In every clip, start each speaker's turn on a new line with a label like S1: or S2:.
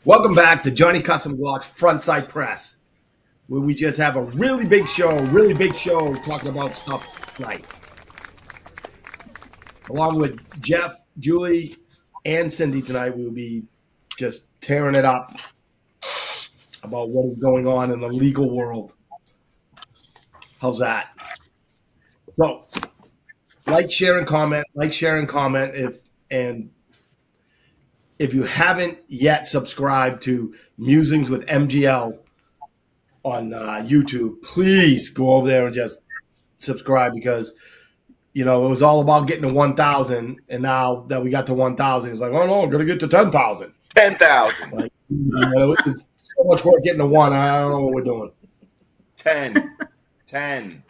S1: Welcome back to Johnny Custom Glock's Frontside Press, where we just have a really big show talking about stuff tonight. Along with Jeff, Julie, and Cindy tonight, we'll be just tearing it up about what is going on in the legal world. How's that? So, like, share, and comment. If you haven't yet subscribed to Musings with MGL on YouTube, please go over there and just subscribe because, it was all about getting to 1,000. And now that we got to 1,000, it's like, oh, no, I'm going to get to 10,000.
S2: 10,000.
S1: Like, it's so much work getting to 1. I don't know what we're doing.
S2: 10.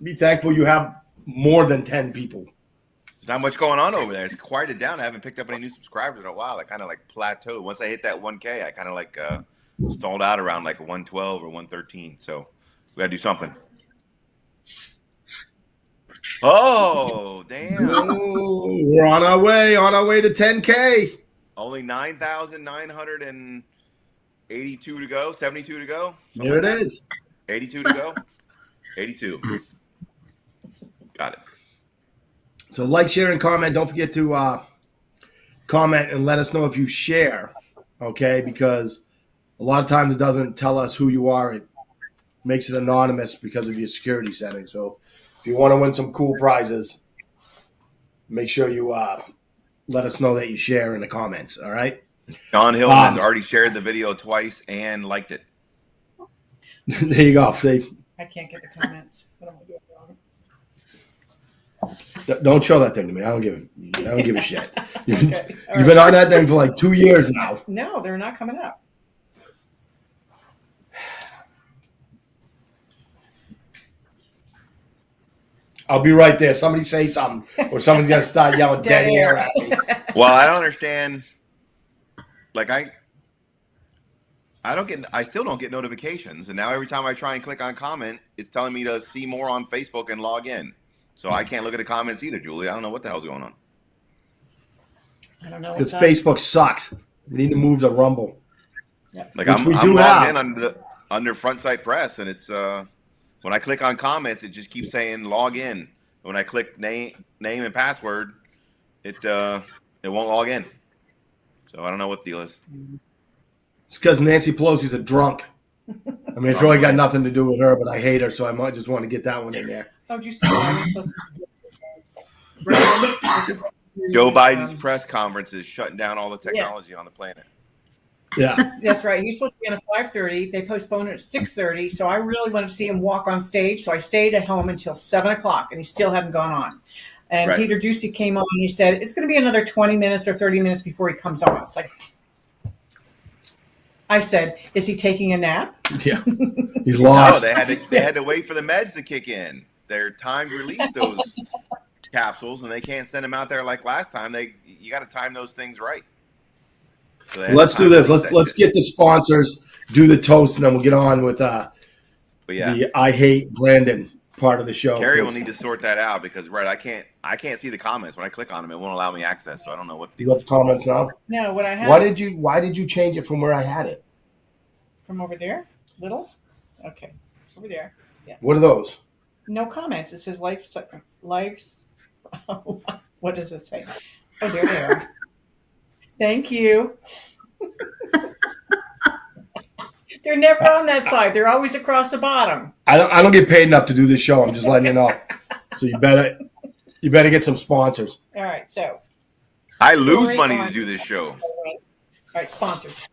S1: Be thankful you have more than 10 people.
S2: Not much going on over there. It's quieted down. I haven't picked up any new subscribers in a while. I kind of plateaued. Once I hit that 1K, I kind of stalled out around 112 or 113. So we got to do something. Oh, damn.
S1: Oh, we're on our way to 10K.
S2: Only 9,982 to go, 72 to go.
S1: There it is.
S2: 82 to go. 82. Got it.
S1: So like, share, and comment. Don't forget to comment and let us know if you share, okay? Because a lot of times it doesn't tell us who you are. It makes it anonymous because of your security settings. So if you want to win some cool prizes, make sure you let us know that you share in the comments, all right?
S2: John Hill has already shared the video twice and liked it.
S1: There you go. See?
S3: I can't get the comments. What am I doing wrong?
S1: Don't show that thing to me. I don't give a shit. You've been on that thing for 2 years now.
S3: No, they're not coming up.
S2: I'll be right there. Somebody say something, or somebody's gonna start yelling dead air at me. Well, I don't understand. I still don't get notifications, and now every time I try and click on comment, it's telling me to see more on Facebook and log in. So I can't look at the comments either, Julie. I don't know what the hell's going on.
S3: I don't know.
S1: Because Facebook sucks. We need to move to Rumble.
S3: Yep.
S2: I'm logged in under Frontside Press, and it's when I click on comments, it just keeps saying log in. When I click name and password, it won't log in. So I don't know what the deal is.
S1: It's because Nancy Pelosi's a drunk. I mean, it's really got nothing to do with her, but I hate her, so I might just want to get that one in there.
S3: Oh, did you see what I was supposed to do?
S2: Joe Biden's press conference is shutting down all the technology on the planet.
S1: Yeah.
S3: That's right. He's supposed to be on at 5:30. They postponed it at 6:30. So I really wanted to see him walk on stage. So I stayed at home until 7 o'clock, and he still hadn't gone on. And
S2: Right.
S3: Peter Ducey came on, and he said, it's going to be another 20 minutes or 30 minutes before he comes on. It's like, I said, is he taking a nap?
S1: Yeah. He's lost.
S2: No, they had to wait for the meds to kick in. They're timed release those capsules, and they can't send them out there like last time. You got to time those things right. So
S1: let's do this. Let's get the sponsors, do the toast, and then we'll get on with the I Hate Brandon part of the show.
S2: Carrie will need to sort that out because I can't see the comments when I click on them. It won't allow me access, so I don't know what.
S1: You got the comments now?
S3: No, what I have.
S1: Why did you change it from where I had it?
S3: From over there, little. Okay, over there. Yeah.
S1: What are those?
S3: No comments. It says life. What does it say? Oh, there they are. Thank you. They're never on that side. They're always across the bottom.
S1: I don't get paid enough to do this show. I'm just letting you know. So you better get some sponsors.
S3: All right, so
S2: I lose money to do this show.
S3: All right, sponsors.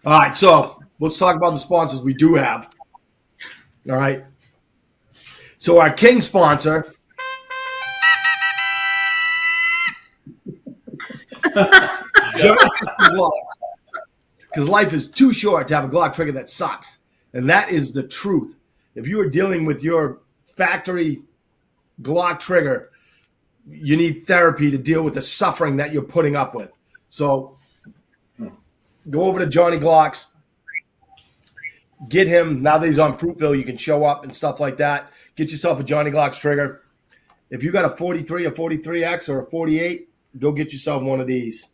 S1: All right, so let's talk about the sponsors we do have. All right. So our king sponsor. Because life is too short to have a Glock trigger that sucks. And that is the truth. If you are dealing with your factory Glock trigger, you need therapy to deal with the suffering that you're putting up with. So go over to Johnny Glocks. Get him, now that he's on Fruitville, you can show up and stuff like that. Get yourself a Johnny Glocks trigger. If you got a 43, a 43X, or a 48, go get yourself one of these.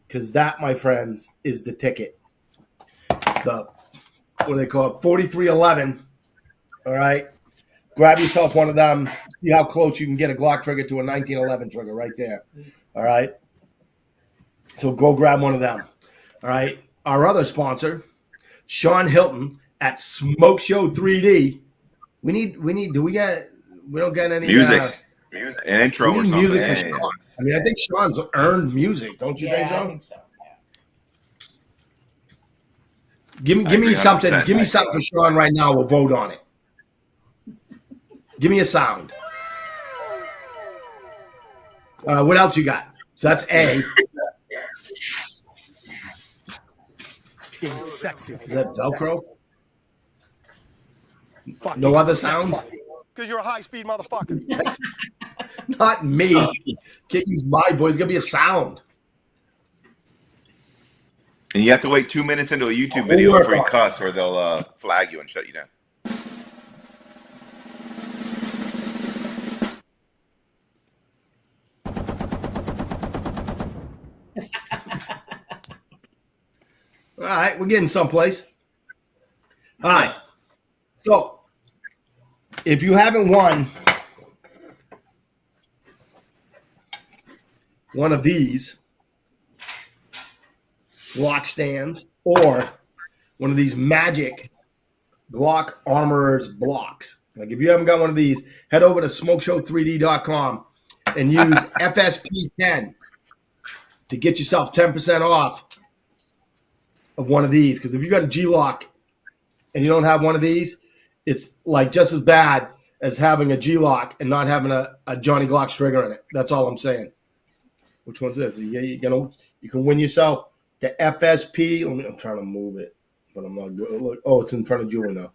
S1: because that, my friends, is the ticket. The what do they call it? 4311. All right. Grab yourself one of them. See how close you can get a Glock trigger to a 1911 trigger right there. All right. So go grab one of them. All right. Our other sponsor, Sean Hilton at Smoke Show 3D. We don't get any
S2: music, an intro
S1: we
S2: or
S1: need
S2: something.
S1: music for
S2: Yeah,
S1: Sean. I mean, I think Sean's earned music. Don't you think so?
S3: I think so. Yeah.
S1: Give
S2: I
S1: me
S2: agree
S1: something.
S2: 100%.
S1: Give me something for Sean right now. We'll vote on it. Give me a sound. What else you got? So that's A.
S4: Sexy.
S1: Is that Velcro? No other sounds?
S4: Because you're a high-speed motherfucker.
S1: Not me. Can't use my voice. It's going to be a sound.
S2: And you have to wait 2 minutes into a YouTube video before you cuss, or they'll flag you and shut you down.
S1: All right, we're getting someplace. All right. So, if you haven't won one of these Glock stands or one of these magic Glock Armorer's blocks, like if you haven't got one of these, head over to smokeshow3d.com and use FSP10 to get yourself 10% off of one of these. Because if you got a G-Lock and you don't have one of these, it's like just as bad as having a G-Lock and not having a Johnny Glock trigger in it. That's all I'm saying. Which one's this? You can win yourself the FSP. I'm trying to move it, but I'm not good. Look, oh, it's in front of Julie now.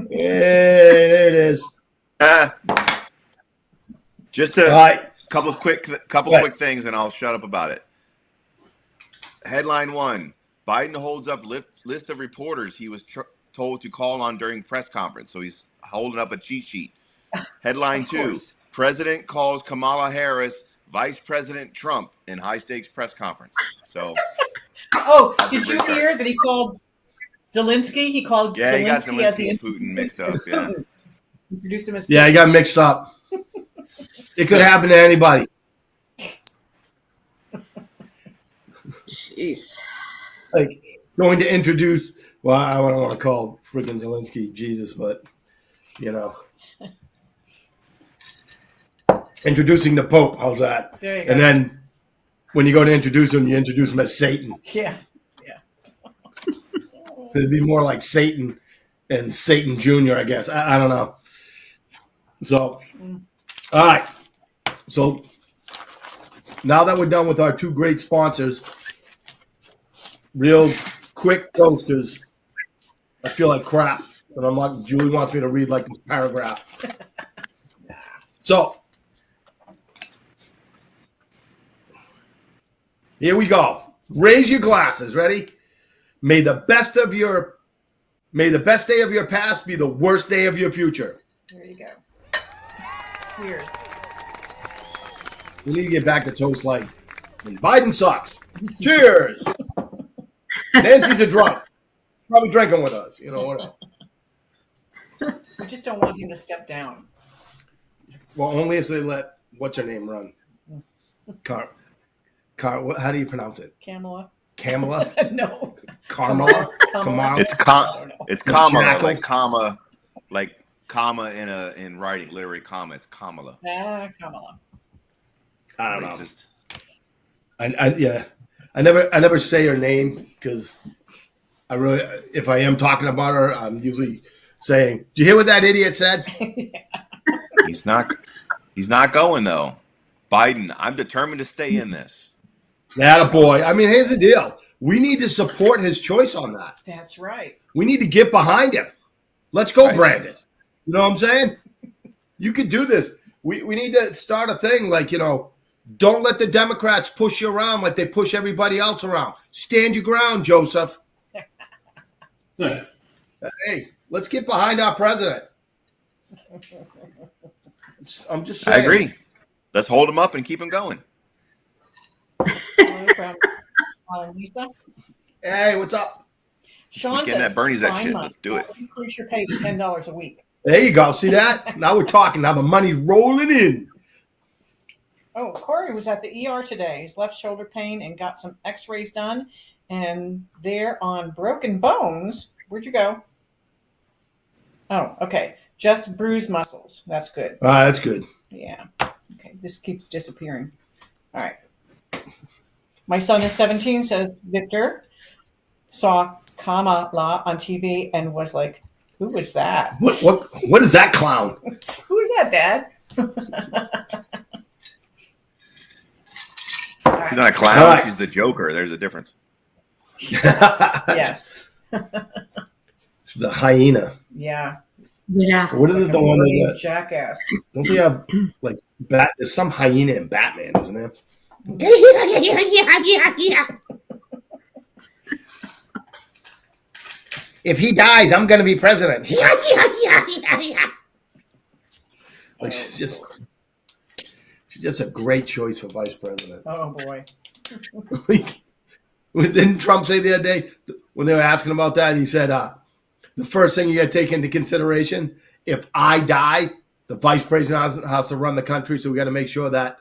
S1: Yeah, there it is.
S2: Just a
S1: right.
S2: couple quick things, and I'll shut up about it. Headline 1: Biden holds up list of reporters he was told to call on during press conference. So he's holding up a cheat sheet. Headline 2: President calls Kamala Harris Vice President Trump in high stakes press conference. So,
S3: did you hear that he called Zelensky? He called
S2: Zelensky. He got
S3: Zelensky
S2: and Putin mixed up. Yeah,
S3: introduced him as
S1: he got mixed up. It could happen to anybody.
S5: Jeez.
S1: Like going to introduce. Well, I don't want to call freaking Zelensky Jesus, but introducing the Pope. How's that?
S3: There you go.
S1: And then when you go to introduce him, you introduce him as Satan.
S3: Yeah.
S1: It'd be more like Satan and Satan Jr., I guess. I don't know. So, all right. So now that we're done with our two great sponsors, real quick toast, because I feel like crap. And I'm like, Julie wants me to read like this paragraph. So here we go. Raise your glasses. Ready? May the best day of your past be the worst day of your future.
S3: There you go. Cheers.
S1: We need to get back to toast like when Biden sucks. Cheers. Nancy's a drunk. Probably drinking with us. Whatever.
S3: We just don't want him to step down.
S1: Well, only if they let what's her name run. How do you pronounce it?
S3: Kamala?
S1: No.
S3: Kamala?
S1: Kamala.
S2: it's Kamala,
S1: Jackal.
S2: like comma in writing, literary comma. It's Kamala.
S3: Kamala.
S1: I don't know.
S2: Racist.
S1: I never say her name because if I am talking about her, I'm usually saying, "Did you hear what that idiot said?"
S2: He's not going though. Biden, I'm determined to stay in this.
S1: Attaboy. I mean, here's the deal. We need to support his choice on that.
S3: That's right.
S1: We need to get behind him. Let's go,
S2: Right.
S1: Brandon. You know what I'm saying? You could do this. We need to start a thing like, don't let the Democrats push you around like they push everybody else around. Stand your ground, Joseph. Hey, let's get behind our president. I'm just saying.
S2: I agree. Let's hold him up and keep him going.
S3: No problem. Lisa.
S1: Hey, what's up?
S3: Sean
S2: Weekend
S3: says,
S2: at Bernie's that
S3: fine
S2: shit.
S3: money.
S2: Let's do it.
S3: Increase your pay to $10 a week.
S1: There you go. See that? Now we're talking. Now the money's rolling in.
S3: Oh, Corey was at the ER today. His left shoulder pain and got some x-rays done. And they're on broken bones. Where'd you go? Oh, okay. Just bruised muscles. That's good.
S1: That's good.
S3: Yeah. Okay. This keeps disappearing. All right. My son is 17, says Victor. Saw Kamala on TV and was like, who was that?
S1: What is that clown?
S3: Who is that, Dad?
S2: She's not a clown.
S1: All right.
S2: She's the Joker. There's a difference.
S3: Yes.
S1: She's a hyena.
S3: Yeah.
S5: Yeah.
S1: What is
S3: Like
S1: it?
S3: a
S1: The one
S3: bloody
S1: that
S3: jackass.
S1: don't they have like bat? There's some hyena in Batman, isn't there? If he dies, I'm going to be president. Like she's just a great choice for vice president.
S3: Oh boy.
S1: Like, didn't Trump say the other day when they were asking about that? He said, "The first thing you got to take into consideration: if I die, the vice president has to run the country. So we got to make sure that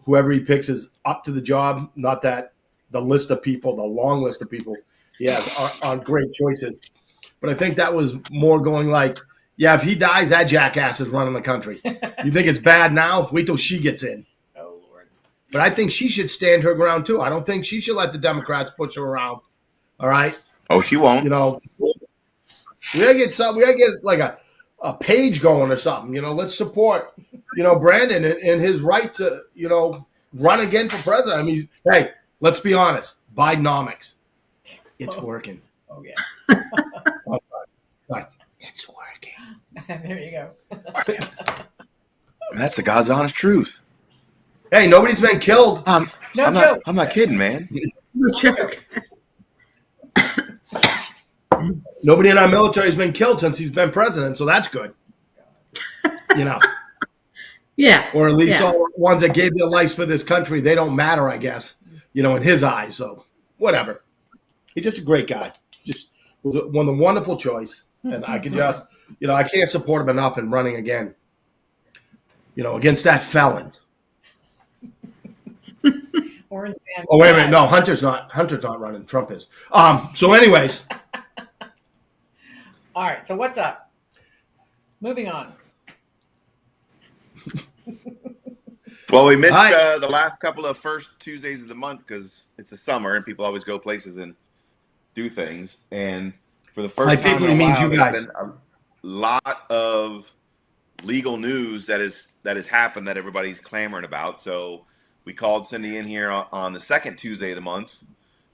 S1: whoever he picks is up to the job. Not that the list of people, the long list of people he has are great choices. But I think that was more going like, yeah, if he dies, that jackass is running the country. You think it's bad now? Wait till she gets in."
S3: Oh Lord.
S1: But I think she should stand her ground too. I don't think she should let the Democrats push her around. All right,
S2: Oh, she won't.
S1: we gotta get like a page going or something. Let's support Brandon and his right to run again for president. I mean, hey, let's be honest, Bidenomics, it's working.
S3: Oh yeah.
S1: Like, it's working.
S3: There you go.
S2: That's the God's honest truth.
S1: Hey, nobody's been killed.
S3: No
S2: I'm
S3: joke.
S2: not kidding, man.
S5: No joke.
S1: Nobody in our military has been killed since he's been president, so that's good.
S5: Yeah.
S1: Or at least
S5: Yeah.
S1: all the ones that gave their lives for this country, they don't matter, I guess, in his eyes. So whatever. He's just a great guy. Just was one of the wonderful choice. And I can just, I can't support him enough in running again, against that felon.
S3: Orange man.
S1: Oh, wait a minute. No, Hunter's not running. Trump is. So anyways,
S3: All right. So what's up? Moving on.
S2: Well, we missed
S1: Hi.
S2: the last couple of first Tuesdays of the month because it's the summer and people always go places and do things. And for the first
S1: By
S2: time
S1: people,
S2: in
S1: he
S2: a
S1: means
S2: while,
S1: you
S2: there's
S1: guys.
S2: been a lot of legal news that has happened that everybody's clamoring about. So we called Cindy in here on the second Tuesday of the month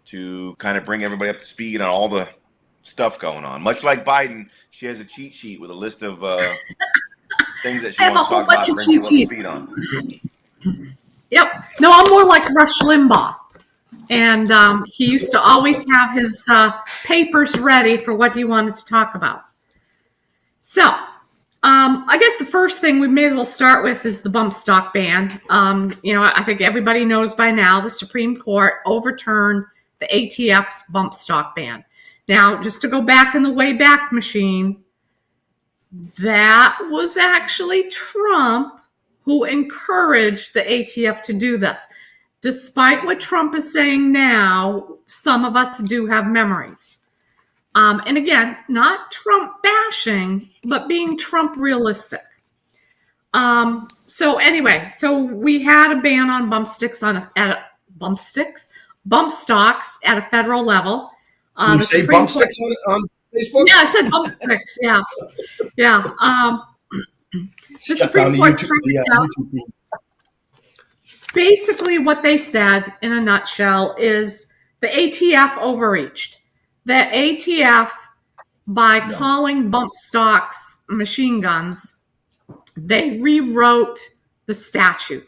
S2: to kind of bring everybody up to speed on all the stuff going on. Much like Biden, she has a cheat sheet with a list of things that she
S5: I have
S2: wants
S5: a
S2: to
S5: whole
S2: talk about
S5: bunch
S2: to
S5: of
S2: bring
S5: cheat
S2: people up to
S5: sheets.
S2: speed on.
S5: Yep. No, I'm more like Rush Limbaugh. And he used to always have his papers ready for what he wanted to talk about. So, I guess the first thing we may as well start with is the bump stock ban. I think everybody knows by now the Supreme Court overturned the ATF's bump stock ban. Now, just to go back in the Wayback Machine, that was actually Trump who encouraged the ATF to do this. Despite what Trump is saying now, some of us do have memories. And again, not Trump bashing, but being Trump realistic. So we had a ban on bump stocks at a federal level.
S1: You
S5: The
S1: say
S5: Supreme
S1: bump
S5: Court-
S1: sticks on Facebook?
S5: Yeah, I said bump sticks. Yeah, yeah. The
S1: Shut
S5: Supreme
S1: down the
S5: Court
S1: YouTube,
S5: struck
S1: the,
S5: it down.
S1: YouTube feed.
S5: Basically, what they said in a nutshell is the ATF overreached. The ATF, by calling bump stocks machine guns, they rewrote the statute.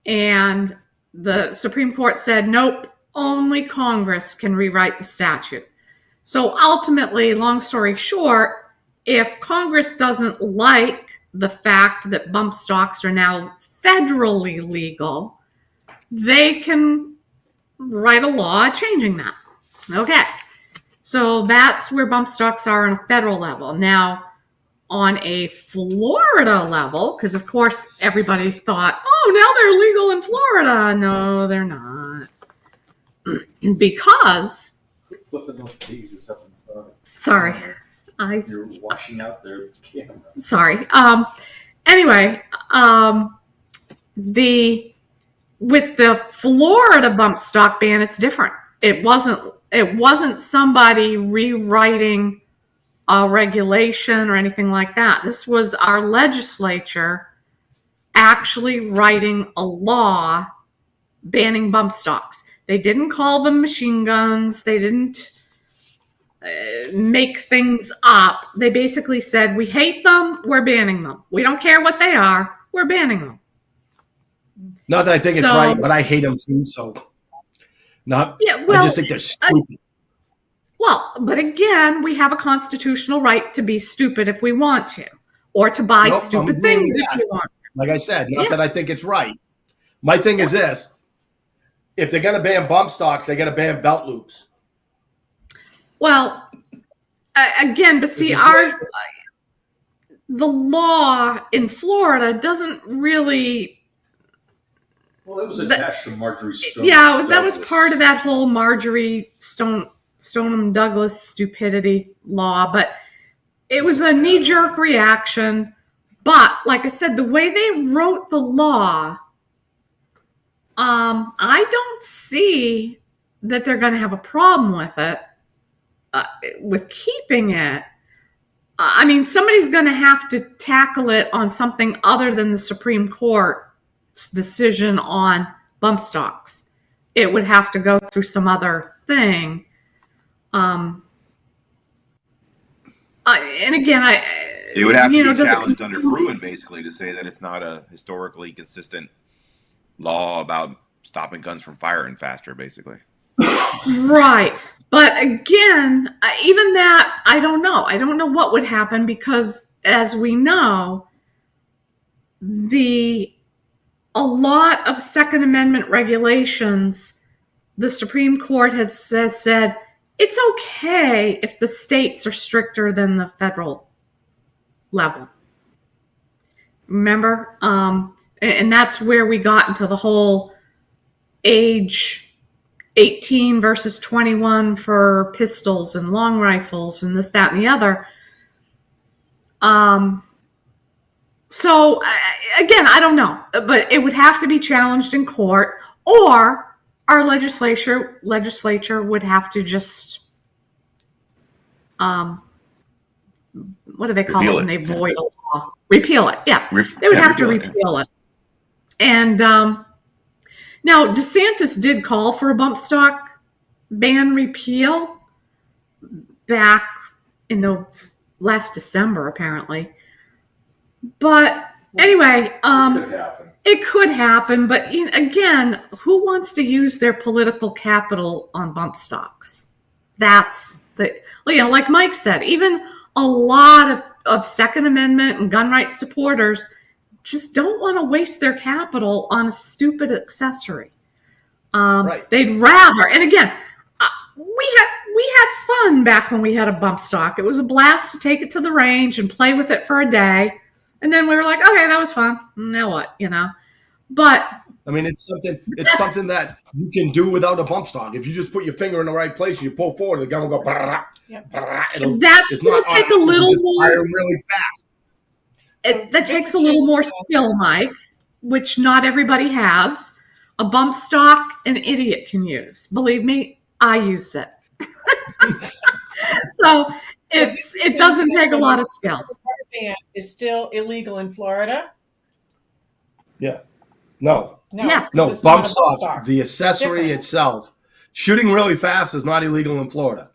S5: And the Supreme Court said, nope, only Congress can rewrite the statute. So ultimately, long story short, if Congress doesn't like the fact that bump stocks are now federally legal, they can write a law changing that. Okay. So that's where bump stocks are on a federal level. Now, on a Florida level, because of course everybody thought, oh, now they're legal in Florida. No, they're not. Because,
S6: Flipping those pages up and
S5: sorry,
S6: you're washing out their camera.
S5: sorry. Anyway, with the Florida bump stock ban, it's different. It wasn't somebody rewriting a regulation or anything like that. This was our legislature actually writing a law banning bump stocks. They didn't call them machine guns. They didn't make things up. They basically said, we hate them, we're banning them. We don't care what they are, we're banning them.
S1: Not that I think it's
S5: So-
S1: right, but I hate them too. So, I just think they're stupid.
S5: Well, but again, we have a constitutional right to be stupid if we want to, or to buy
S1: Nope,
S5: stupid
S1: I'm
S5: things
S1: agreeing
S5: if
S1: with
S5: we want.
S1: Like I said, not
S5: Yeah.
S1: that I think it's right. My thing is this: if they're going to ban bump stocks, they got to ban belt loops.
S5: Well, again, but see, the law in Florida doesn't really.
S6: Well, it was attached to Marjorie Stone.
S5: Yeah, that was part of that whole Marjorie Stoneham Douglas stupidity law, but it was a knee-jerk reaction. But like I said, the way they wrote the law, I don't see that they're going to have a problem with it, with keeping it. I mean, somebody's going to have to tackle it on something other than the Supreme Court's decision on bump stocks. It would have to go through some other thing. And again,
S2: It would have to be
S5: does it
S2: challenged under Bruin, basically, to say that it's not a historically consistent law about stopping guns from firing faster, basically.
S5: Right. But again, even that, I don't know. I don't know what would happen because, as we know, a lot of Second Amendment regulations, the Supreme Court has said it's okay if the states are stricter than the federal level. Remember? And that's where we got into the whole age 18 versus 21 for pistols and long rifles and this, that, and the other. So again, I don't know, but it would have to be challenged in court, or our legislature would have to just, what do they call
S2: Repeal
S5: it when
S2: it.
S5: they void a law? Repeal it. Yeah, they would have to repeal it. And now DeSantis did call for a bump stock ban repeal back in the last December, apparently. But anyway,
S6: Could happen.
S5: it could happen. But again, who wants to use their political capital on bump stocks? That's like Mike said, even a lot of Second Amendment and gun rights supporters just don't want to waste their capital on a stupid accessory.
S1: Right.
S5: They'd rather, and again, we had fun back when we had a bump stock. It was a blast to take it to the range and play with it for a day. And then we were like, okay, that was fun. Now what, But
S1: I mean, it's something that you can do without a bump stock. If you just put your finger in the right place and you pull forward, the gun will go. Brah, brah,
S5: that's going to take a little more.
S1: Fire really fast.
S5: That takes a little more skill, Mike, which not everybody has. A bump stock, an idiot can use. Believe me, I used it. So it doesn't take a lot of skill.
S3: The rubber band is still illegal in Florida.
S1: Yeah. No.
S5: Yes.
S1: No,
S3: it's not
S1: bump
S3: a
S1: stocks. The accessory
S3: Different.
S1: itself. Shooting really fast is not illegal in Florida.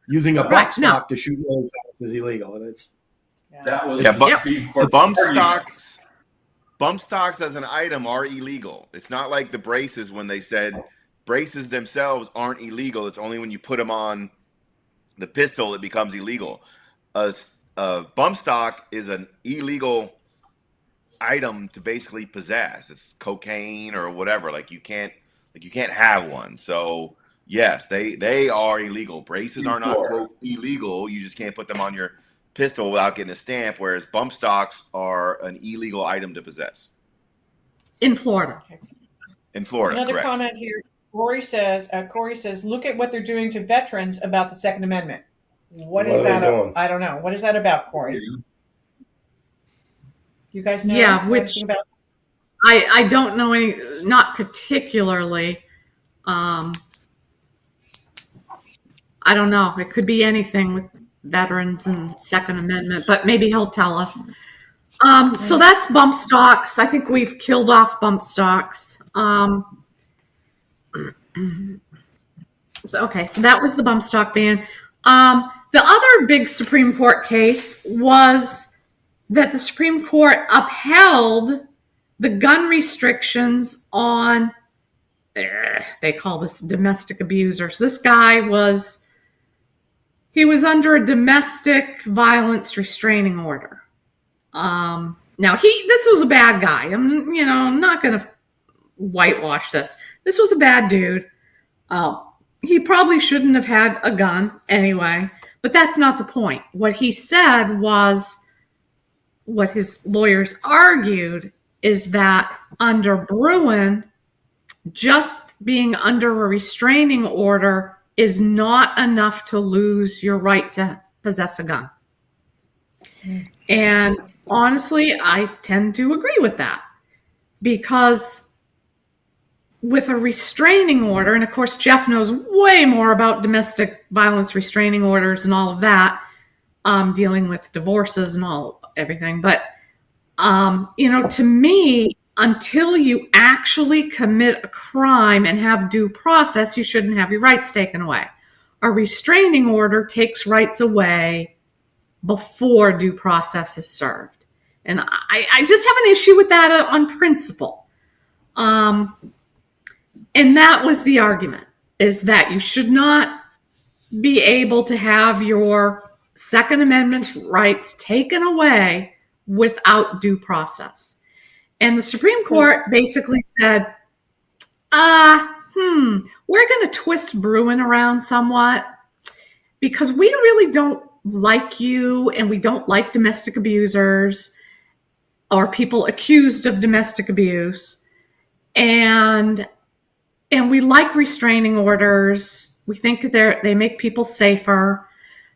S1: Using a bump
S5: Right, no.
S1: stock to shoot really fast is illegal, and it's
S6: That was
S2: Yeah,
S6: the
S2: but
S6: Supreme
S2: The
S6: Court's
S2: bump
S6: argument.
S2: stocks as an item are illegal. It's not like the braces when they said braces themselves aren't illegal. It's only when you put them on the pistol it becomes illegal. A bump stock is an illegal item to basically possess. It's cocaine or whatever. Like you can't, Like you can't have one. So yes, they are illegal. Braces are not quote illegal. You just can't put them on your pistol without getting a stamp. Whereas bump stocks are an illegal item to possess
S5: In Florida.
S2: in Florida.
S3: Another
S2: Correct.
S3: comment here. Corey says, look at what they're doing to veterans about the Second Amendment. What is
S1: are they
S3: that?
S1: doing?
S3: I don't know. What is that about, Corey? You guys know
S5: which
S3: anything about?
S5: I don't know any, not particularly. I don't know. It could be anything with veterans and Second Amendment, but maybe he'll tell us. So that's bump stocks. I think we've killed off bump stocks. So that was the bump stock ban. The other big Supreme Court case was that the Supreme Court upheld the gun restrictions on, they call this domestic abusers. This guy he was under a domestic violence restraining order. Now this was a bad guy. I'm not going to whitewash this. This was a bad dude. He probably shouldn't have had a gun anyway, but that's not the point. What he said was, what his lawyers argued is that under Bruin, just being under a restraining order is not enough to lose your right to possess a gun. And honestly, I tend to agree with that, because with a restraining order, and of course Jeff knows way more about domestic violence restraining orders and all of that, dealing with divorces and everything. But to me, until you actually commit a crime and have due process, you shouldn't have your rights taken away. A restraining order takes rights away before due process is served. And I just have an issue with that on principle. And that was the argument, is that you should not be able to have your Second Amendment rights taken away without due process. And the Supreme Court basically said, we're going to twist Bruin around somewhat, because we really don't like you, and we don't like domestic abusers or people accused of domestic abuse. And we like restraining orders. We think they make people safer.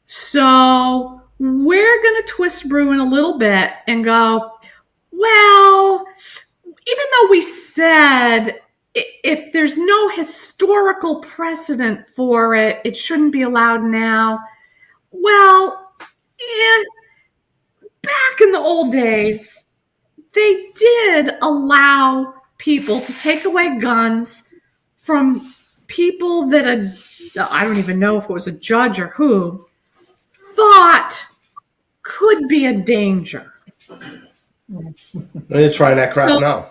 S5: So we're going to twist Bruin a little bit and go, well, even though we said if there's no historical precedent for it, it shouldn't be allowed now. Well, back in the old days, they did allow people to take away guns from people that I don't even know if it was a judge or who, thought could be a danger.
S1: They're trying that crap now.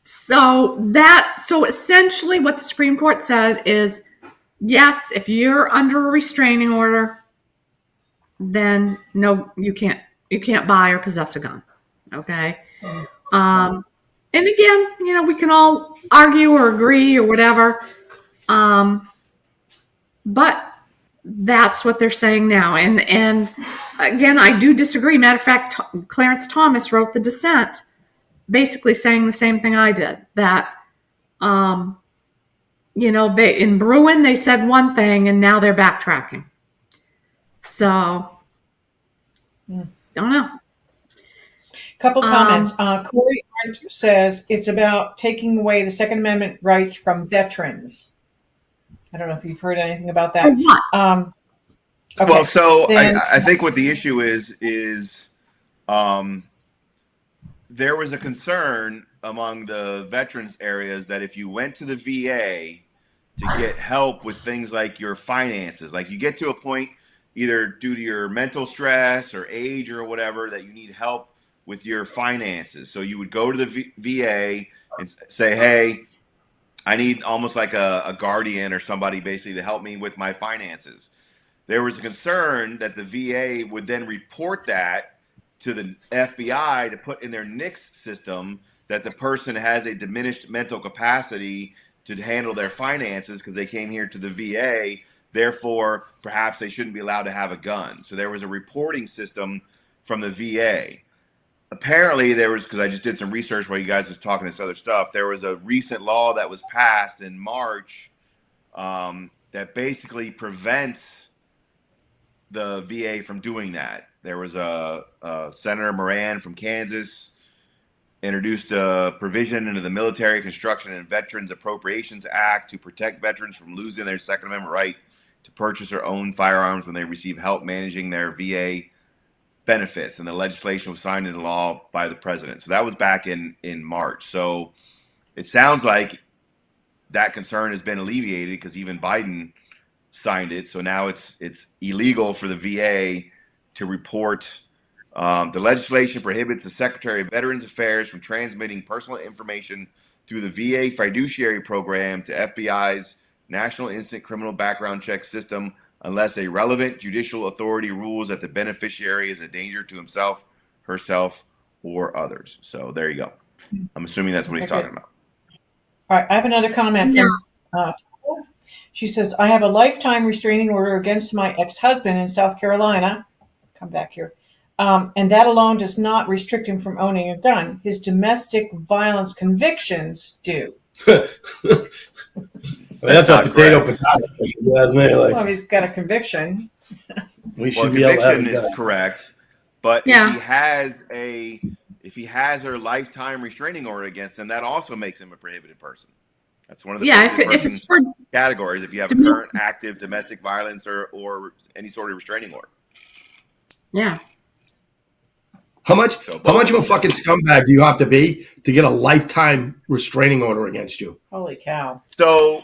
S5: So essentially what the Supreme Court said is, yes, if you're under a restraining order, then no, you can't buy or possess a gun. Okay. And again, we can all argue or agree or whatever. But that's what they're saying now. And again, I do disagree. Matter of fact, Clarence Thomas wrote the dissent basically saying the same thing I did, that, in Bruin, they said one thing and now they're backtracking. So, don't know.
S3: Couple comments. Corey says it's about taking away the Second Amendment rights from veterans. I don't know if you've heard anything about that.
S5: What?
S3: Okay.
S2: Well, so
S3: Then,
S2: I think what the issue is there was a concern among the veterans areas that if you went to the VA to get help with things like your finances, like you get to a point either due to your mental stress or age or whatever that you need help with your finances. So you would go to the VA and say, hey, I need almost like a guardian or somebody basically to help me with my finances. There was a concern that the VA would then report that to the FBI to put in their NICS system that the person has a diminished mental capacity to handle their finances because they came here to the VA. Therefore, perhaps they shouldn't be allowed to have a gun. So there was a reporting system from the VA. Apparently, there was, because I just did some research while you guys was talking this other stuff, there was a recent law that was passed in March that basically prevents the VA from doing that. There was a Senator Moran from Kansas introduced a provision into the Military Construction and Veterans Appropriations Act to protect veterans from losing their Second Amendment right to purchase or own firearms when they receive help managing their VA benefits. And the legislation was signed into law by the president. So that was back in March. So it sounds like that concern has been alleviated because even Biden signed it. So now it's illegal for the VA to report. The legislation prohibits the Secretary of Veterans Affairs from transmitting personal information through the VA fiduciary program to FBI's National Instant Criminal Background Check System unless a relevant judicial authority rules that the beneficiary is a danger to himself, herself, or others. So there you go. I'm assuming that's what he's talking about.
S3: All right, I have another comment from she says, I have a lifetime restraining order against my ex-husband in South Carolina. Come back here. And that alone does not restrict him from owning a gun. His domestic violence convictions do.
S1: That's a potato. That's me.
S3: Well, he's got a conviction.
S1: We should be able to have
S2: conviction
S1: a gun.
S2: is correct, but
S5: Yeah.
S2: if he has a lifetime restraining order against him, that also makes him a prohibited person. That's one of the
S5: if it's for
S2: categories. If you have
S5: domestic-
S2: current active domestic violence or any sort of restraining order.
S5: yeah.
S1: How much of a fucking scumbag do you have to be to get a lifetime restraining order against you?
S3: Holy cow.
S2: So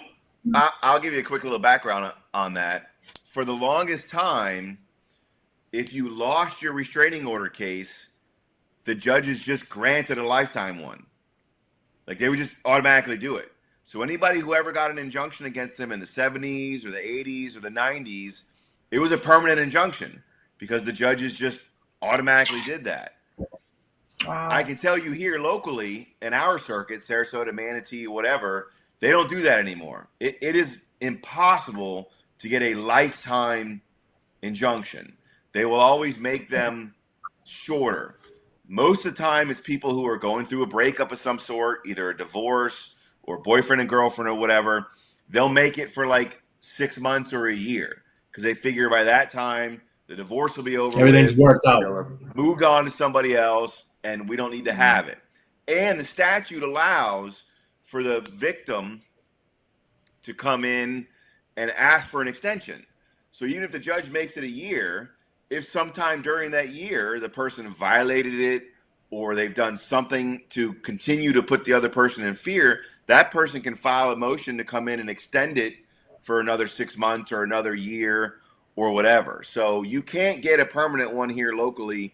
S2: I'll give you a quick little background on that. For the longest time, if you lost your restraining order case, the judges just granted a lifetime one. Like they would just automatically do it. So anybody who ever got an injunction against them in the 70s or the 80s or the 90s, it was a permanent injunction because the judges just automatically did that.
S3: Wow.
S2: I can tell you here locally in our circuit, Sarasota, Manatee, whatever, they don't do that anymore. It is impossible to get a lifetime injunction. They will always make them shorter. Most of the time, it's people who are going through a breakup of some sort, either a divorce or boyfriend and girlfriend or whatever. They'll make it for like 6 months or a year because they figure by that time the divorce will be over.
S1: Everything's worked out.
S2: Moved on to somebody else, and we don't need to have it. And the statute allows for the victim to come in and ask for an extension. So even if the judge makes it a year, if sometime during that year the person violated it or they've done something to continue to put the other person in fear, that person can file a motion to come in and extend it for another 6 months or another year or whatever. So you can't get a permanent one here locally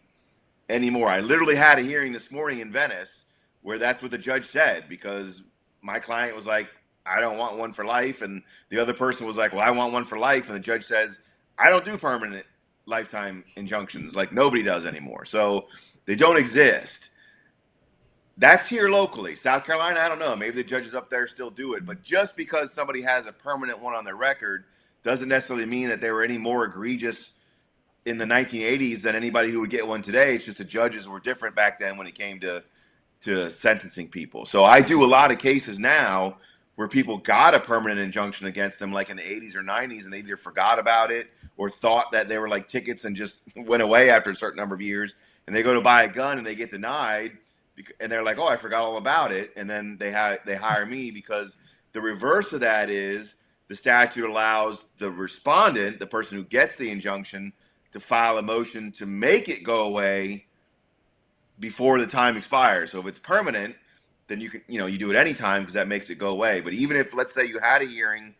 S2: anymore. I literally had a hearing this morning in Venice where that's what the judge said, because my client was like, I don't want one for life. And the other person was like, well, I want one for life. And the judge says, I don't do permanent lifetime injunctions. Like nobody does anymore. So they don't exist. That's here locally. South Carolina, I don't know. Maybe the judges up there still do it. But just because somebody has a permanent one on their record doesn't necessarily mean that they were any more egregious in the 1980s than anybody who would get one today. It's just the judges were different back then when it came to sentencing people. So I do a lot of cases now where people got a permanent injunction against them like in the 80s or 90s, and they either forgot about it or thought that they were like tickets and just went away after a certain number of years. And they go to buy a gun and they get denied, and they're like, oh, I forgot all about it. And then they hire me, because the reverse of that is the statute allows the respondent, the person who gets the injunction, to file a motion to make it go away before the time expires. So if it's permanent, then you can, you do it anytime because that makes it go away. But even if, let's say you had a hearing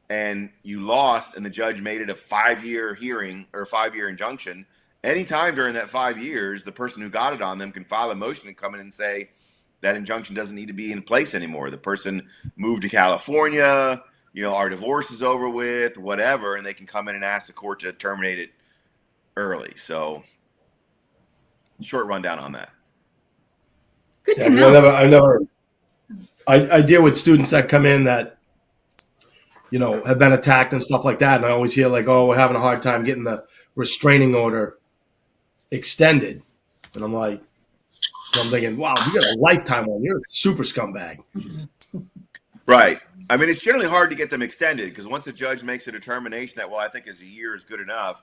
S2: and you lost and the judge made it a 5-year hearing or a 5-year injunction, anytime during that 5 years, the person who got it on them can file a motion and come in and say that injunction doesn't need to be in place anymore. The person moved to California, our divorce is over with, whatever, and they can come in and ask the court to terminate it early. So short rundown on that.
S5: Good to know.
S1: I deal with students that come in that have been attacked and stuff like that. And I always hear like, oh, we're having a hard time getting the restraining order extended. And I'm like, so I'm thinking, wow, you got a lifetime on. You're a super scumbag.
S2: Right. I mean, it's generally hard to get them extended because once a judge makes a determination that, well, I think a year is good enough,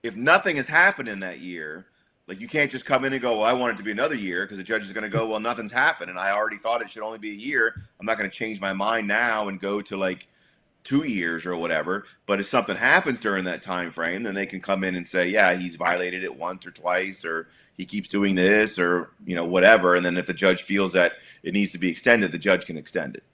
S2: if nothing has happened in that year, like you can't just come in and go, well, I want it to be another year because the judge is going to go, well, nothing's happened. And I already thought it should only be a year. I'm not going to change my mind now and go to like 2 years or whatever. But if something happens during that time frame, then they can come in and say, yeah, he's violated it once or twice, or he keeps doing this, or whatever. And then if the judge feels that it needs to be extended, the judge can extend it.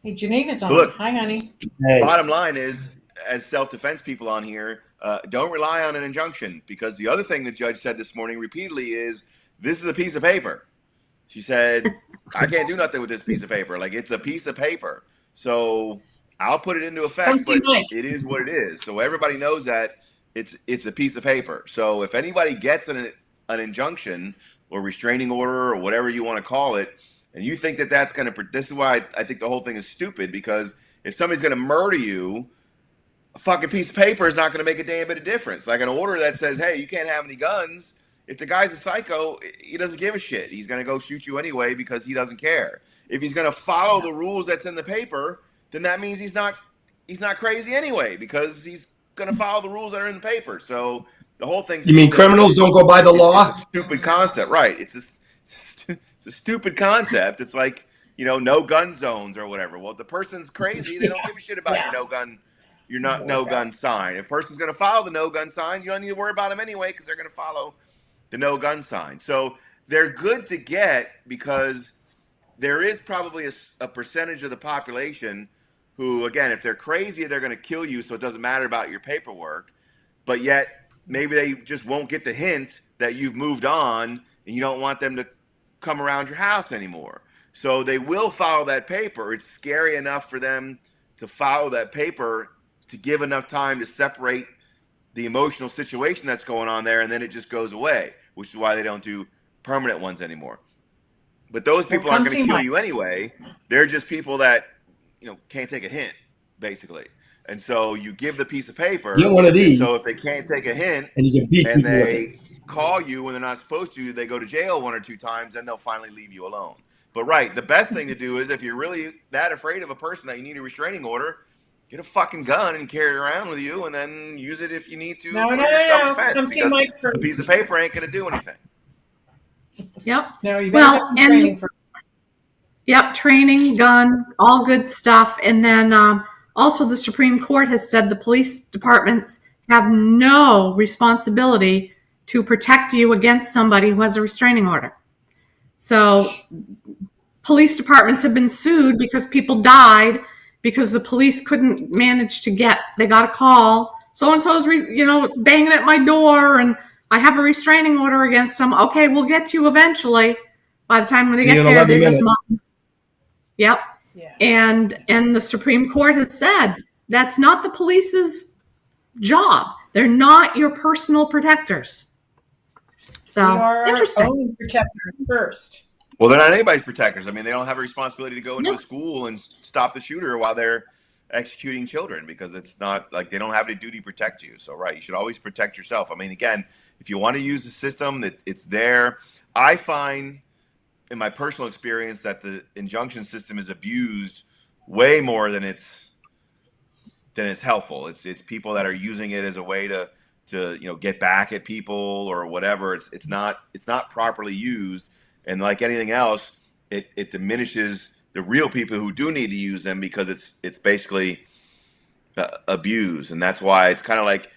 S3: Hey, Geneva's on.
S2: Look,
S3: hi, honey.
S1: Hey,
S2: bottom line is, as self-defense people on here, don't rely on an injunction, because the other thing the judge said this morning repeatedly is, this is a piece of paper. She said, I can't do nothing with this piece of paper. Like, it's a piece of paper. So I'll put it into
S3: Come
S2: effect,
S3: see
S2: but
S3: Mike.
S2: it is what it is. So everybody knows that it's a piece of paper. So if anybody gets an injunction or restraining order or whatever you want to call it, and you think that that's going to, this is why I think the whole thing is stupid, because if somebody's going to murder you, a fucking piece of paper is not going to make a damn bit of difference. Like an order that says, hey, you can't have any guns. If the guy's a psycho, he doesn't give a shit. He's going to go shoot you anyway because he doesn't care. If he's going to follow the rules that's in the paper, then that means he's not crazy anyway, because he's going to follow the rules that are in the paper. So the whole thing.
S1: you mean criminals don't go by the law?
S2: It's a stupid concept, right? It's a stupid concept. It's like, no gun zones or whatever. Well, if the person's crazy, they don't give a shit about your no gun sign. If a person's going to follow the no gun sign, you don't need to worry about them anyway, because they're going to follow the no gun sign. So they're good to get, because there is probably a percentage of the population who, again, if they're crazy, they're going to kill you, so it doesn't matter about your paperwork. But yet maybe they just won't get the hint that you've moved on and you don't want them to come around your house anymore. So they will follow that paper. It's scary enough for them to follow that paper to give enough time to separate the emotional situation that's going on there, and then it just goes away, which is why they don't do permanent ones anymore. But those people aren't going to kill you anyway. They're just people that can't take a hint, basically. And so you give the piece of paper.
S1: Get one of these.
S2: So if they can't take a hint,
S1: and you can beat
S2: and
S1: people with
S2: they
S1: it.
S2: call you when they're not supposed to, they go to jail 1 or 2 times, and they'll finally leave you alone. But right, the best thing to do is, if you're really that afraid of a person that you need a restraining order, get a fucking gun and carry it around with you, and then use it if you need to for your self-defense.
S3: Come see
S2: Because
S3: Mike
S2: a
S3: first.
S2: piece of paper ain't going to do anything.
S5: Yep.
S3: No, you better get some training first.
S5: Yep, training, gun, all good stuff. And then also the Supreme Court has said the police departments have no responsibility to protect you against somebody who has a restraining order. So police departments have been sued because people died because the police couldn't manage to they got a call. So-and-so's, banging at my door and I have a restraining order against them. Okay, we'll get to you eventually. By the time when they get there, they're just mom. Yep.
S3: Yeah.
S5: And the Supreme Court has said that's not the police's job. They're not your personal protectors. So
S3: We are
S5: interesting.
S3: our own protector first.
S2: Well, they're not anybody's protectors. I mean, they don't have a responsibility to go into a school and stop the shooter while they're executing children, because it's not like they don't have any duty to protect you. So, right, you should always protect yourself. I mean, again, if you want to use the system, it's there. I find, in my personal experience, that the injunction system is abused way more than it's helpful. It's people that are using it as a way to get back at people or whatever. It's not properly used, and like anything else, it diminishes the real people who do need to use them, because it's basically abused. And that's why it's kind of like,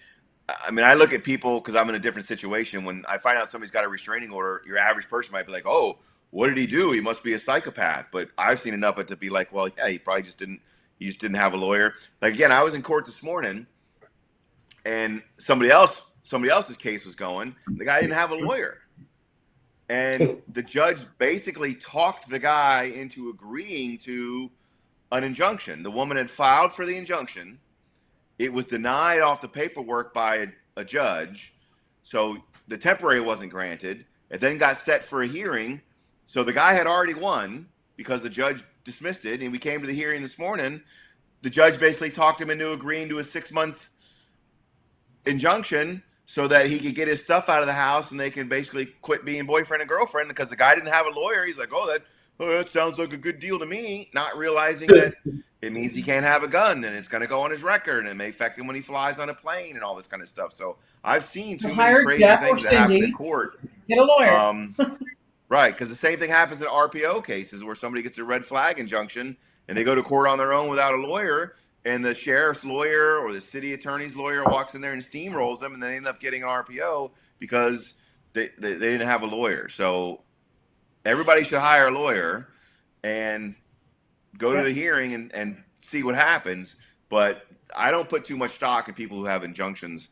S2: I mean, I look at people, because I'm in a different situation. When I find out somebody's got a restraining order, your average person might be like, oh, what did he do? He must be a psychopath. But I've seen enough of it to be like, well, yeah, he probably just didn't have a lawyer. Like, again, I was in court this morning, and somebody else's case was going. The guy didn't have a lawyer. And the judge basically talked the guy into agreeing to an injunction. The woman had filed for the injunction. It was denied off the paperwork by a judge. So the temporary wasn't granted. It then got set for a hearing. So the guy had already won, because the judge dismissed it, and we came to the hearing this morning. The judge basically talked him into agreeing to a 6-month injunction so that he could get his stuff out of the house and they can basically quit being boyfriend and girlfriend, because the guy didn't have a lawyer. He's like, that sounds like a good deal to me, not realizing that it means he can't have a gun and it's going to go on his record and it may affect him when he flies on a plane and all this kind of stuff. So I've seen too many crazy things that happen in court.
S3: Get a lawyer.
S2: Right, because the same thing happens in RPO cases where somebody gets a red flag injunction and they go to court on their own without a lawyer, and the sheriff's lawyer or the city attorney's lawyer walks in there and steamrolls them, and they end up getting an RPO because they didn't have a lawyer. So everybody should hire a lawyer and go to the hearing and see what happens. But I don't put too much stock in people who have injunctions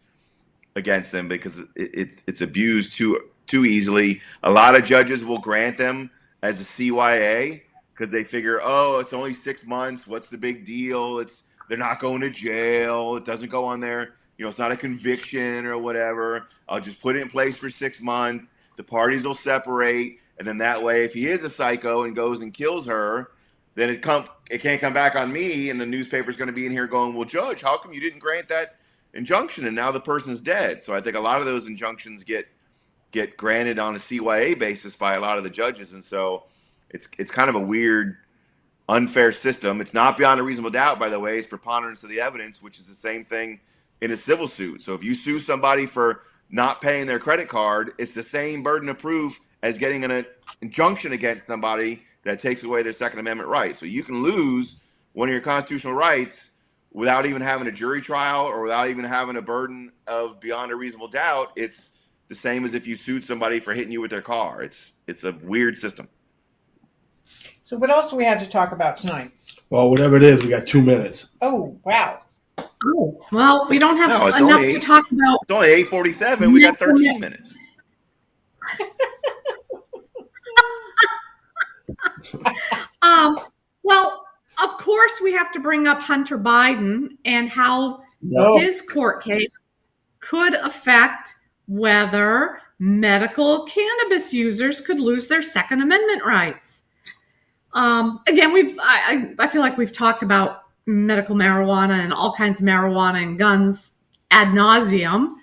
S2: against them because it's abused too easily. A lot of judges will grant them as a CYA because they figure, it's only 6 months. What's the big deal? They're not going to jail. It doesn't go on there. It's not a conviction or whatever. I'll just put it in place for 6 months. The parties will separate. And then that way, if he is a psycho and goes and kills her, then it can't come back on me. And the newspaper's going to be in here going, well, Judge, how come you didn't grant that injunction? And now the person's dead. So I think a lot of those injunctions get granted on a CYA basis by a lot of the judges. And so it's kind of a weird, unfair system. It's not beyond a reasonable doubt, by the way. It's preponderance of the evidence, which is the same thing in a civil suit. So if you sue somebody for not paying their credit card, it's the same burden of proof as getting an injunction against somebody that takes away their Second Amendment rights. So you can lose one of your constitutional rights without even having a jury trial or without even having a burden of beyond a reasonable doubt. It's the same as if you sued somebody for hitting you with their car. It's a weird system.
S3: So what else do we have to talk about tonight?
S1: Well, whatever it is, we got 2 minutes.
S3: Oh, wow.
S5: Oh, well, we don't have
S2: it's
S5: enough
S2: only
S5: to talk about.
S2: It's only 8:47. We got 13 minutes.
S5: Well, of course, we have to bring up Hunter Biden and how his court case could affect whether medical cannabis users could lose their Second Amendment rights. Again, I feel like we've talked about medical marijuana and all kinds of marijuana and guns ad nauseum,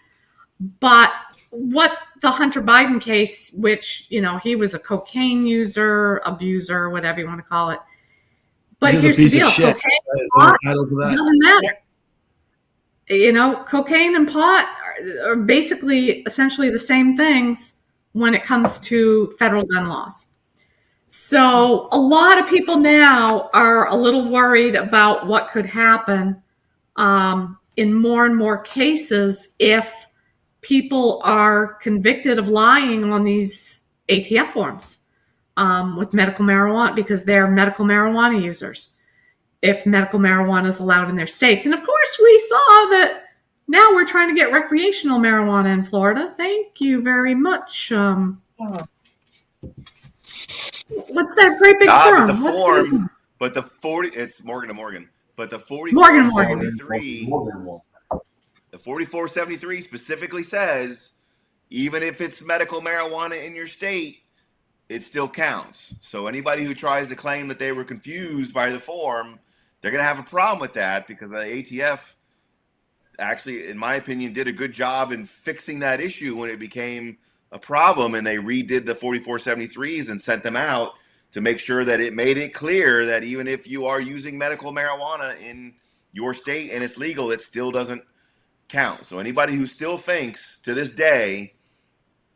S5: but what the Hunter Biden case, which, he was a cocaine user, abuser, whatever you want to call it. But here's the deal. Cocaine doesn't matter. Cocaine and pot are basically essentially the same things when it comes to federal gun laws. So a lot of people now are a little worried about what could happen in more and more cases if people are convicted of lying on these ATF forms with medical marijuana because they're medical marijuana users, if medical marijuana is allowed in their states. And of course, we saw that now we're trying to get recreational marijuana in Florida. Thank you very much. What's that great big firm?
S2: It's Morgan & Morgan. But the
S5: Morgan.
S2: 4473, the 4473 specifically says, even if it's medical marijuana in your state, it still counts. So anybody who tries to claim that they were confused by the form, they're going to have a problem with that because the ATF actually, in my opinion, did a good job in fixing that issue when it became a problem, and they redid the 4473s and sent them out to make sure that it made it clear that even if you are using medical marijuana in your state and it's legal, it still doesn't count. So anybody who still thinks to this day,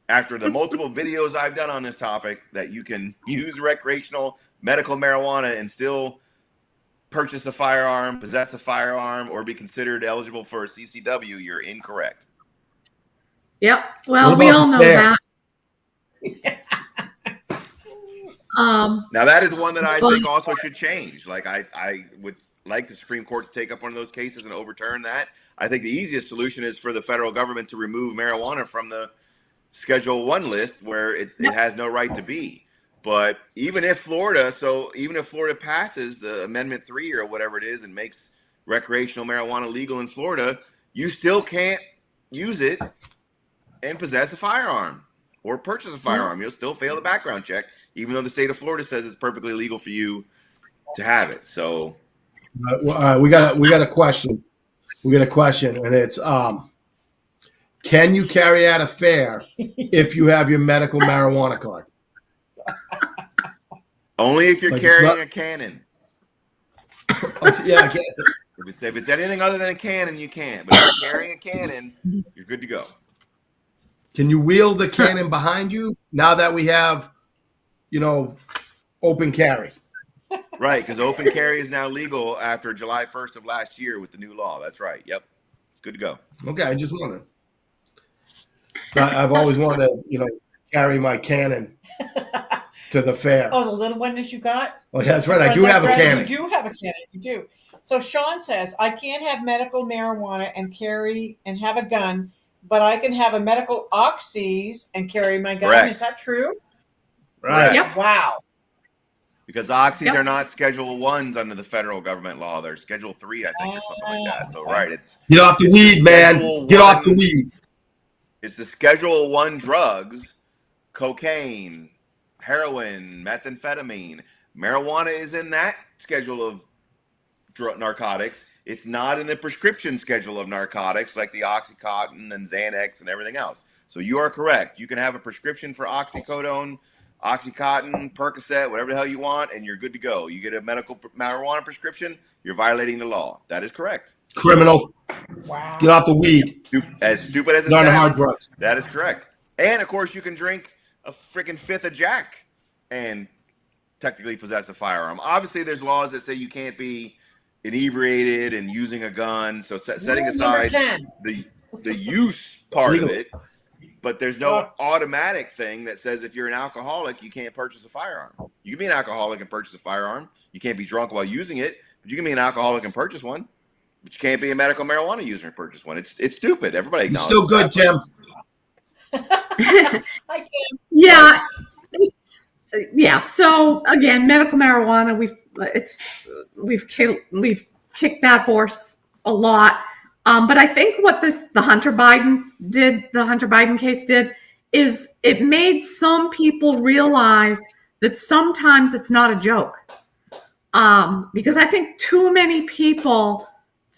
S2: after the multiple videos I've done on this topic, that you can use recreational medical marijuana and still purchase a firearm, possess a firearm, or be considered eligible for a CCW, you're incorrect.
S5: Yep. Well, we all know that.
S2: Now that is one that I think also should change. Like I would like the Supreme Court to take up one of those cases and overturn that. I think the easiest solution is for the federal government to remove marijuana from the Schedule 1 list where it has no right to be. But even if Florida passes the Amendment 3 or whatever it is and makes recreational marijuana legal in Florida, you still can't use it and possess a firearm or purchase a firearm. You'll still fail the background check, even though the state of Florida says it's perfectly legal for you to have it. So
S1: We got a question. We got a question, and it's can you carry at a fair if you have your medical marijuana card?
S2: only if you're
S1: Like, it's
S2: carrying
S1: not-
S2: a cannon.
S1: Yeah, I can't.
S2: If it's anything other than a cannon, you can't. But if you're carrying a cannon, you're good to go.
S1: Can you wheel the cannon behind you now that we have, open carry?
S2: Right, because open carry is now legal after July 1st of last year with the new law. That's right. Yep. Good to go.
S1: Okay, I just wanted. I've always wanted to, carry my cannon to the fair.
S3: Oh, the little one that you got?
S1: Oh, yeah, that's right. I do have a cannon.
S3: You do have a cannon. You do. So Sean says, I can't have medical marijuana and carry and have a gun, but I can have a medical oxys and carry my gun.
S2: Correct.
S3: Is that true?
S1: Right.
S5: Yep.
S3: Wow.
S2: Because oxys
S5: Yep.
S2: are not Schedule 1s under the federal government law. They're Schedule 3, I think, or something like that. So, right, it's
S1: Get off the weed, man.
S2: Schedule
S1: Get off the
S2: 1.
S1: weed.
S2: It's the Schedule 1 drugs, cocaine, heroin, methamphetamine. Marijuana is in that schedule of narcotics. It's not in the prescription schedule of narcotics like the Oxycontin and Xanax and everything else. So you are correct. You can have a prescription for oxycodone, Oxycontin, Percocet, whatever the hell you want, and you're good to go. You get a medical marijuana prescription, you're violating the law. That is correct.
S1: Criminal.
S3: Wow.
S1: Get off the weed.
S2: As stupid as it
S1: Not on hard
S2: sounds,
S1: drugs.
S2: that is correct. And of course, you can drink a freaking fifth of Jack and technically possess a firearm. Obviously, there's laws that say you can't be inebriated and using a gun. So setting
S3: Rule
S2: aside
S3: number 10.
S2: the use part of
S1: Legal.
S2: it, but there's no automatic thing that says if you're an alcoholic, you can't purchase a firearm. You can be an alcoholic and purchase a firearm. You can't be drunk while using it, but you can be an alcoholic and purchase one. But you can't be a medical marijuana user and purchase one. It's stupid. Everybody
S1: You're
S2: acknowledges
S1: still good,
S2: that.
S1: Tim.
S3: Hi, Tim.
S5: Yeah. Yeah. So again, medical marijuana, we've kicked that horse a lot. But I think what the Hunter Biden case did, is it made some people realize that sometimes it's not a joke. Because I think too many people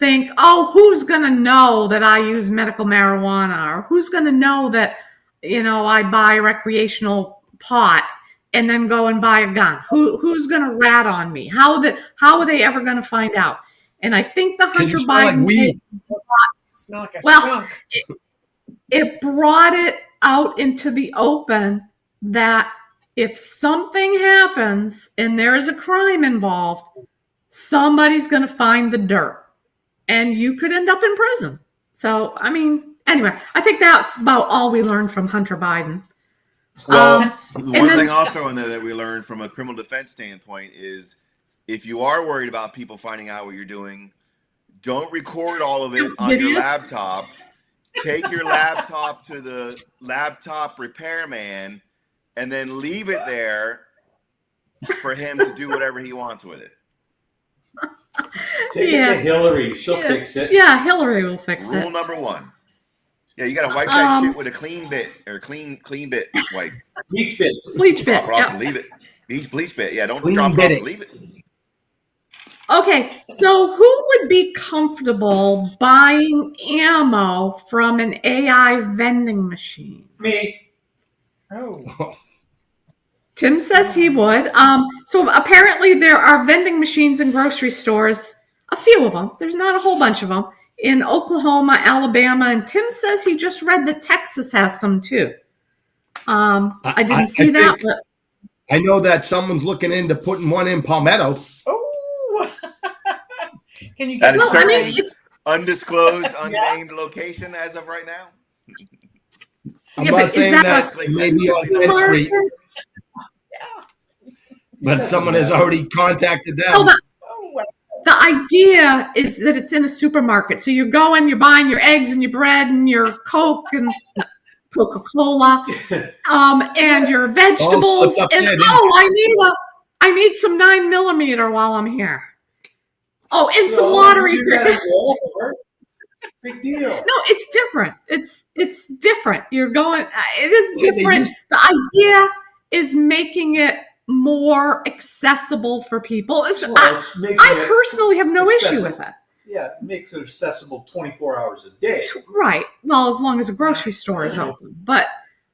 S5: think, oh, who's going to know that I use medical marijuana, or who's going to know that, I buy recreational pot and then go and buy a gun? Who's going to rat on me? How are they ever going to find out? And I think the
S1: Can
S5: Hunter
S1: you smell like
S5: Biden
S1: weed?
S3: Smell like a
S5: Well,
S3: skunk.
S5: it brought it out into the open that if something happens and there is a crime involved, somebody's going to find the dirt and you could end up in prison. So, anyway, I think that's about all we learned from Hunter Biden.
S2: Well,
S5: And
S2: one
S5: then-
S2: thing I'll throw in there that we learned from a criminal defense standpoint is if you are worried about people finding out what you're doing, don't record all of it on your
S5: Idiot.
S2: laptop. Take your laptop to the laptop repairman and then leave it there for him to do whatever he wants with it.
S6: Take
S5: Yeah.
S6: it to Hillary. She'll fix it.
S5: Yeah, Hillary will fix
S2: Rule
S5: it.
S2: number 1. Yeah, you gotta wipe that
S5: Um,
S2: shit with a clean bit or clean bit wipe.
S6: Bleach bit.
S5: Bleach bit.
S2: Drop it off
S5: Yeah.
S2: and leave it. Bleach bit. Yeah, don't
S1: Clean
S2: drop it
S1: bit
S2: off
S1: it.
S2: and leave it.
S5: Okay, so who would be comfortable buying ammo from an AI vending machine?
S6: Me.
S3: Oh.
S5: Tim says he would. So apparently there are vending machines in grocery stores, a few of them. There's not a whole bunch of them in Oklahoma, Alabama, and Tim says he just read that Texas has some too. I didn't see that,
S1: think-
S5: but
S1: I know that someone's looking into putting one in Palmetto.
S3: Oh. Can you
S2: That
S3: get
S2: is
S5: well, I
S2: certainly
S5: mean, it's,
S2: undisclosed, unnamed location as of right now.
S1: I'm
S5: Yeah,
S1: not
S5: but is
S1: saying
S5: that
S1: that
S5: a
S1: maybe on 10th Street, but someone has already contacted them.
S5: Oh,
S3: Oh, wow.
S5: the idea is that it's in a supermarket. So you're buying your eggs and your bread and your Coke and Coca-Cola, and your vegetables.
S1: slipped up
S5: And
S1: there, didn't
S5: I need some 9mm while I'm here. Oh, and some lottery tickets.
S6: Big deal.
S5: No, it's different. It's different. You're going. It is
S1: Yeah, they
S5: different.
S1: used-
S5: The idea is making it more accessible for people.
S6: Well, it's making
S5: I
S6: it
S5: personally have no issue
S6: accessible.
S5: with it.
S6: Yeah, it makes it accessible 24 hours a day.
S5: Right. Well, as long as a grocery store is open. But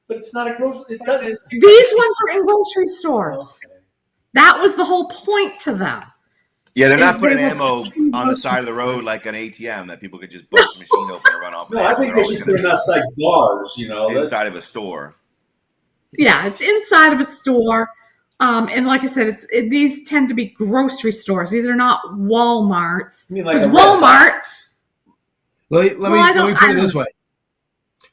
S6: But it's not a grocery. It does.
S5: these ones are in grocery stores.
S6: Okay.
S5: That was the whole point to them.
S2: Yeah, they're not
S5: Is
S2: putting
S5: they were
S2: ammo
S5: pushing
S2: on the
S5: grocery
S2: side of the road
S5: stores.
S2: like an ATM that people could just bust the machine open and run off.
S6: No, I think they should put it outside bars.
S2: inside of a store.
S5: Yeah, it's inside of a store. And like I said, these tend to be grocery stores. These are not Walmarts.
S6: I mean, like
S5: Because
S6: a red
S5: Walmart,
S6: box.
S1: Let
S5: Well, I
S1: me
S5: don't-
S1: put
S5: I
S1: it this
S5: don't-
S1: way.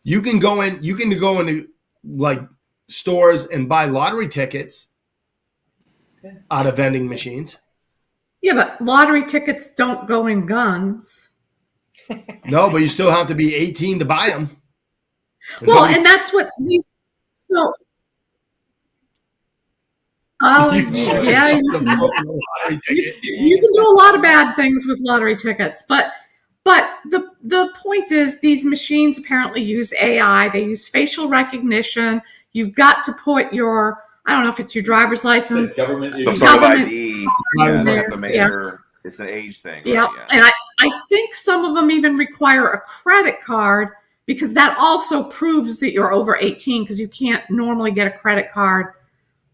S1: You can go into like stores and buy lottery tickets out of vending machines.
S5: yeah, but lottery tickets don't go in guns.
S1: No, but you still have to be 18 to buy them.
S5: Well, and that's what these. So, oh, yeah, you can do a lot of bad things with lottery tickets, but the point is these machines apparently use AI. They use facial recognition. You've got to put your, I don't know if it's your driver's license.
S6: It's a government
S2: Some
S6: issue.
S2: sort of
S5: Government-
S2: ID. Yeah, they have to make
S5: Yeah.
S2: sure it's an age thing.
S5: Yeah,
S2: Right?
S5: and I think some of them even require a credit card because that also proves that you're over 18 because you can't normally get a credit card.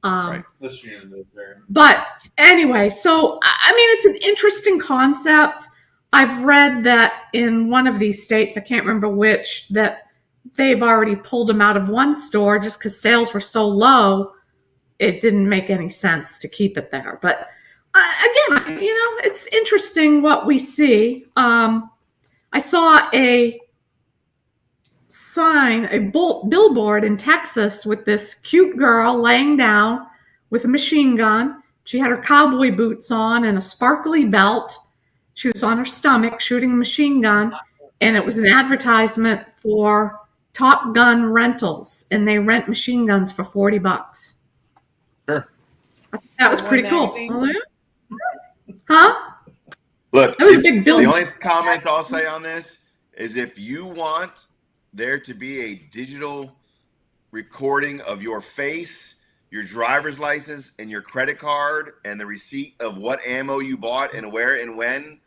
S2: Right.
S6: Michigan is there.
S5: But anyway, so I mean, it's an interesting concept. I've read that in one of these states, I can't remember which, that they've already pulled them out of one store just because sales were so low, it didn't make any sense to keep it there. But again, it's interesting what we see. I saw a sign, a billboard in Texas with this cute girl laying down with a machine gun. She had her cowboy boots on and a sparkly belt. She was on her stomach shooting a machine gun, and it was an advertisement for Top Gun Rentals, and they rent machine guns for $40.
S2: Sure.
S5: That was pretty cool.
S3: Magazine.
S5: Huh?
S2: Look,
S5: That was a big
S2: the
S5: billboard.
S2: only comment I'll say on this is if you want there to be a digital recording of your face, your driver's license, and your credit card, and the receipt of what ammo you bought and where and when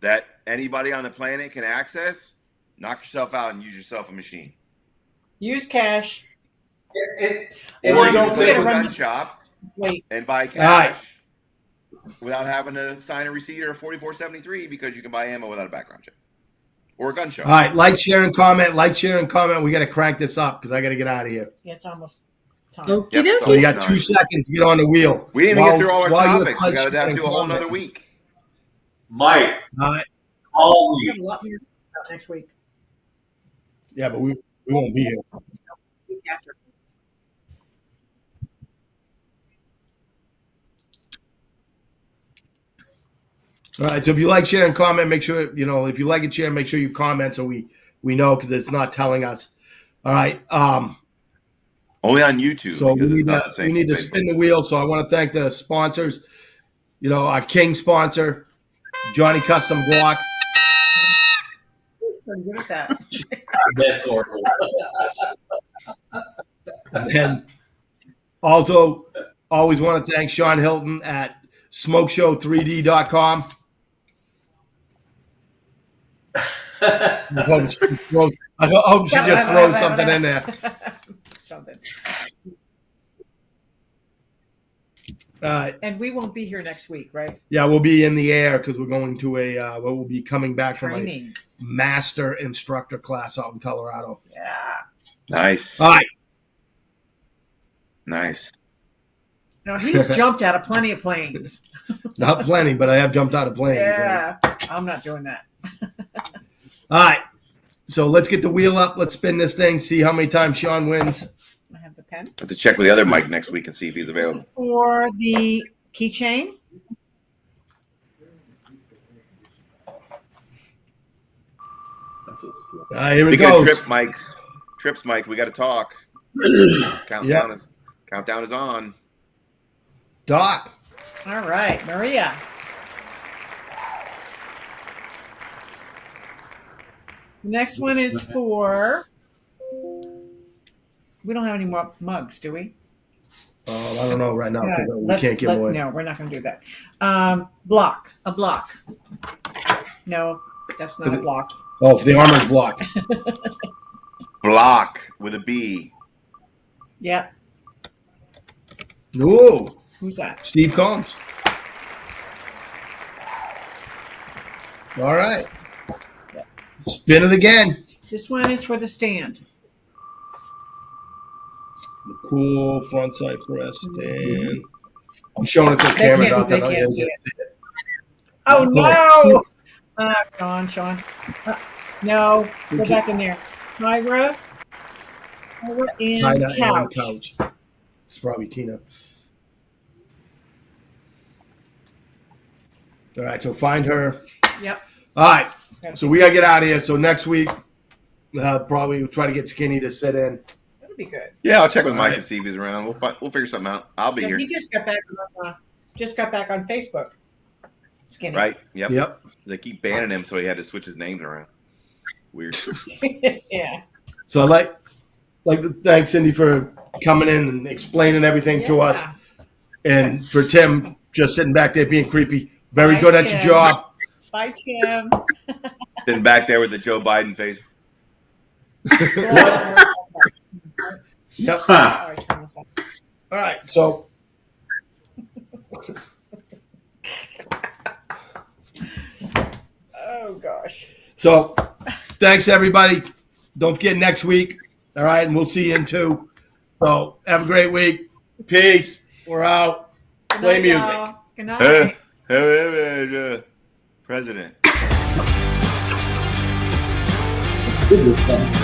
S2: that anybody on the planet can access, knock yourself out and use yourself a machine.
S3: Use cash.
S2: Or
S3: And
S2: you
S3: don't
S2: can go
S3: forget
S2: to a
S3: to run-
S2: gun shop
S3: Wait,
S2: and buy
S1: right.
S2: cash without having to sign a receipt or a 4473 because you can buy ammo without a background check. Or a gun show.
S1: All right, like, share, and comment. Like, share, and comment. We got to crank this up because I got to get out of here.
S3: yeah, it's almost time.
S5: Okie
S2: Yep,
S5: dokie.
S1: So you got
S2: Nice.
S1: 2 seconds to get on the wheel.
S2: We didn't even get through all our
S1: While you're
S2: topics. We got to
S1: sharing,
S2: do a whole nother
S1: comment.
S2: week.
S6: Mike,
S1: All right.
S6: call
S3: We have
S6: me.
S3: a lot more about next week.
S1: Yeah, but we won't be here.
S3: Week after.
S1: All right. So if you like, share, and comment, make sure if you like and share, make sure you comment so we know because it's not telling us. All right.
S2: Only on YouTube.
S1: So
S2: because it's not the same
S1: we need to
S2: Facebook.
S1: spin the wheel. So I want to thank the sponsors. Our king sponsor, Johnny Custom Glock.
S3: Pretty good at that.
S6: That's horrible.
S1: And then also always want to thank Sean Hilton at smokeshow3d.com. I hope she just throws something in there.
S3: Something.
S1: And
S3: we won't be here next week, right?
S1: yeah, we'll be in the air because we're going to we'll be coming back from a
S3: Training.
S1: master instructor class out in Colorado.
S3: Yeah.
S2: Nice.
S1: All right.
S2: Nice.
S3: No, he's jumped out of plenty of planes.
S1: Not plenty, but I have jumped out of planes.
S3: Yeah. I'm not doing that.
S1: All right. So let's get the wheel up. Let's spin this thing, see how many times Sean wins.
S3: I have the pen.
S2: I have to check with the other Mike next week and see if he's
S3: This
S2: available.
S3: is for the keychain.
S6: That's so slow.
S1: All right, here it
S2: Speaking of
S1: goes.
S2: trips, Mike, we got to talk. Countdown is on.
S1: Doc.
S3: All right, Maria. The next one is for. We don't have any more mugs, do we?
S1: I don't know right now. So we
S3: Let's-
S1: can't give away.
S3: No, we're not going to do that. Block. A block. No, that's not a block.
S1: Oh, for the armor's block.
S2: Block with a B.
S3: Yeah.
S1: Ooh,
S3: Who's that?
S1: Steve Combs. All right. Spin it again.
S3: This one is for the stand.
S1: The cool front side press stand. I'm showing it to the
S3: They
S1: camera.
S3: can't-
S1: Not
S3: they
S1: that I
S3: can't
S1: can
S3: see
S1: see
S3: it.
S1: it.
S3: Oh,
S1: Oh,
S3: no! Sean. No, go back in there. Myra. Myra and
S1: China
S3: couch.
S1: and couch. It's probably Tina. All right, so find her.
S3: Yep.
S1: All right, so we gotta get out of here. So next week, probably we'll try to get Skinny to sit in.
S3: That'll be good.
S2: Yeah, I'll check with Mike
S1: Alright.
S2: and see if he's around. We'll figure something out. I'll be
S3: Yeah,
S2: here.
S3: he just got back on Facebook. Skinny.
S2: Right? Yep.
S1: Yep.
S2: They keep banning him, so he had to switch his names around. Weird.
S3: Yeah.
S1: So I'd like to thank Cindy for coming in and explaining everything to us, and for Tim just sitting back there being creepy. Very
S3: Bye,
S1: good at your
S3: Tim.
S1: job.
S3: Bye, Tim.
S2: Sitting back there with the Joe Biden face.
S1: Yep.
S6: Huh.
S3: All right, turn this off.
S1: All right, so
S3: Oh gosh.
S1: so thanks everybody. Don't forget next week. All right, and we'll see you in 2. So have a great week. Peace. We're out.
S3: Good
S1: Play
S3: night,
S1: music.
S3: y'all. Good night.
S2: President.
S6: Good with them.